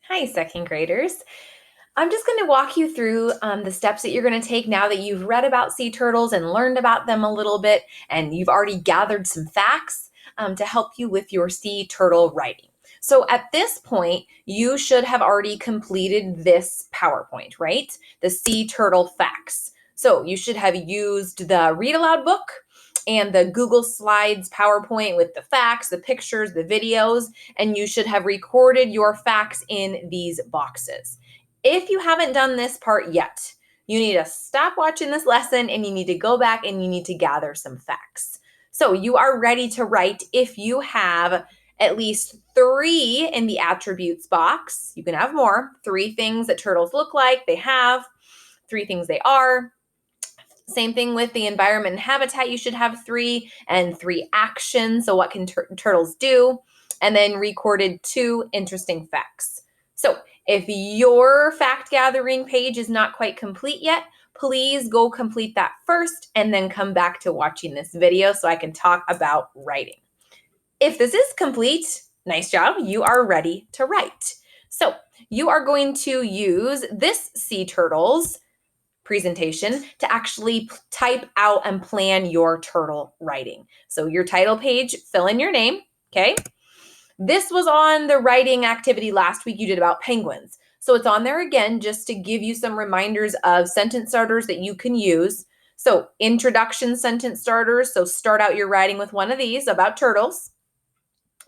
Hi, second graders. I'm just going to walk you through the steps that you're going to take now that you've read about sea turtles and learned about them a little bit, and you've already gathered some facts to help you with your sea turtle writing. So at this point, you should have already completed this PowerPoint, right? The sea turtle facts. So you should have used the read aloud book and the Google Slides PowerPoint with the facts, the pictures, the videos, and you should have recorded your facts in these boxes. If you haven't done this part yet, you need to stop watching this lesson and you need to go back and you need to gather some facts. So you are ready to write if you have at least 3 in the attributes box. You can have more. 3 things that turtles look like, they have, 3 things they are. Same thing with the environment and habitat. You should have 3 and 3 actions. So what can turtles do? And then recorded 2 interesting facts. So if your fact gathering page is not quite complete yet, please go complete that first and then come back to watching this video so I can talk about writing. If this is complete, nice job, you are ready to write. So you are going to use this sea turtles presentation to actually type out and plan your turtle writing. So your title page, fill in your name, okay? This was on the writing activity last week you did about penguins. So it's on there again just to give you some reminders of sentence starters that you can use. So introduction sentence starters, so start out your writing with one of these about turtles.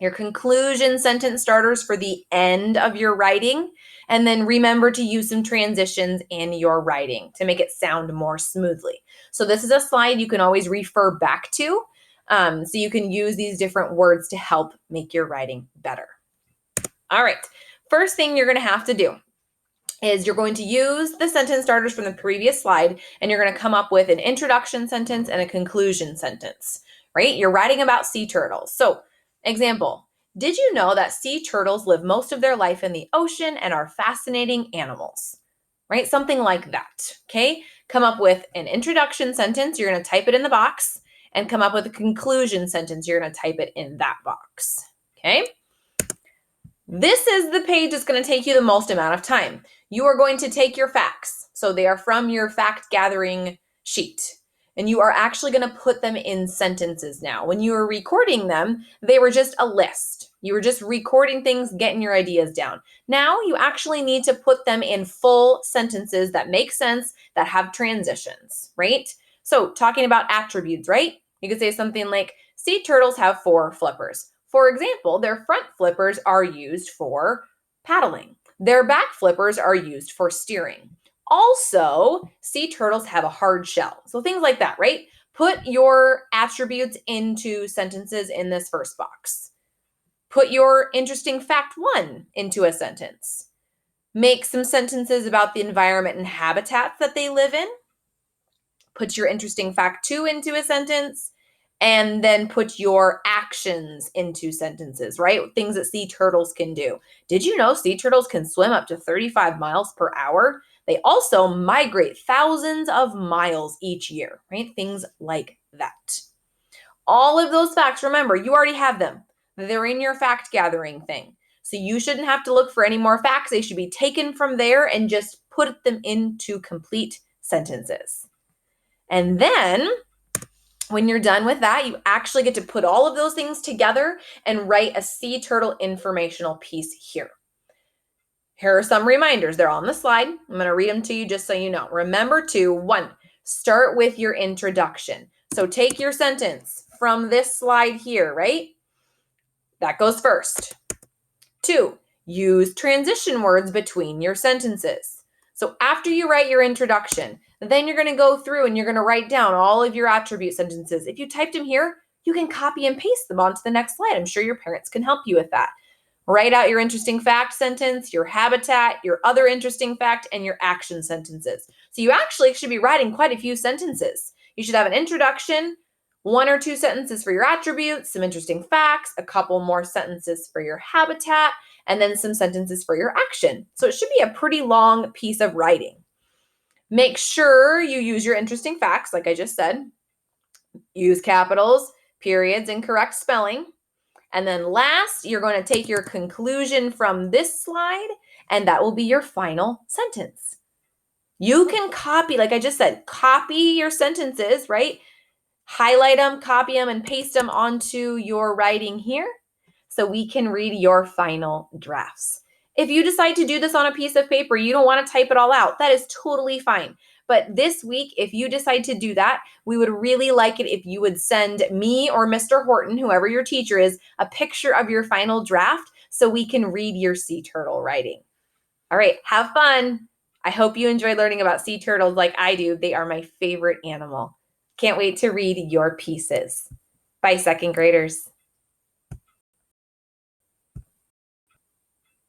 Your conclusion sentence starters for the end of your writing. And then remember to use some transitions in your writing to make it sound more smoothly. So this is a slide you can always refer back to. So you can use these different words to help make your writing better. All right, first thing you're going to have to do is you're going to use the sentence starters from the previous slide, and you're going to come up with an introduction sentence and a conclusion sentence, right? You're writing about sea turtles. So, example, did you know that sea turtles live most of their life in the ocean and are fascinating animals? Right? Something like that, okay? Come up with an introduction sentence. You're going to type it in the box, and come up with a conclusion sentence. You're going to type it in that box, okay? This is the page that's going to take you the most amount of time. You are going to take your facts. So they are from your fact gathering sheet. And you are actually going to put them in sentences now. When you were recording them, they were just a list. You were just recording things, getting your ideas down. Now you actually need to put them in full sentences that make sense, that have transitions, right? So talking about attributes, right? You could say something like, sea turtles have 4 flippers. For example, their front flippers are used for paddling. Their back flippers are used for steering. Also, sea turtles have a hard shell. So things like that, right? Put your attributes into sentences in this first box. Put your interesting fact 1 into a sentence. Make some sentences about the environment and habitats that they live in. Put your interesting fact 2 into a sentence, and then put your actions into sentences, right? Things that sea turtles can do. Did you know sea turtles can swim up to 35 miles per hour? They also migrate thousands of miles each year, right? Things like that. All of those facts, remember, you already have them. They're in your fact gathering thing. So you shouldn't have to look for any more facts. They should be taken from there and just put them into complete sentences. And then when you're done with that, you actually get to put all of those things together and write a sea turtle informational piece here. Here are some reminders. They're on the slide. I'm going to read them to you just so you know. Remember to, 1, start with your introduction. So take your sentence from this slide here, right? That goes first. 2, use transition words between your sentences. So after you write your introduction, then you're going to go through and you're going to write down all of your attribute sentences. If you typed them here, you can copy and paste them onto the next slide. I'm sure your parents can help you with that. Write out your interesting fact sentence, your habitat, your other interesting fact, and your action sentences. So you actually should be writing quite a few sentences. You should have an introduction, 1 or 2 sentences for your attributes, some interesting facts, a couple more sentences for your habitat, and then some sentences for your action. So it should be a pretty long piece of writing. Make sure you use your interesting facts, like I just said. Use capitals, periods, and correct spelling. And then last, you're going to take your conclusion from this slide and that will be your final sentence. You can copy, like I just said, copy your sentences, right? Highlight them, copy them, and paste them onto your writing here so we can read your final drafts. If you decide to do this on a piece of paper, you don't want to type it all out, that is totally fine. But this week, if you decide to do that, we would really like it if you would send me or Mr. Horton, whoever your teacher is, a picture of your final draft so we can read your sea turtle writing. All right, have fun. I hope you enjoy learning about sea turtles like I do. They are my favorite animal. Can't wait to read your pieces. Bye, second graders.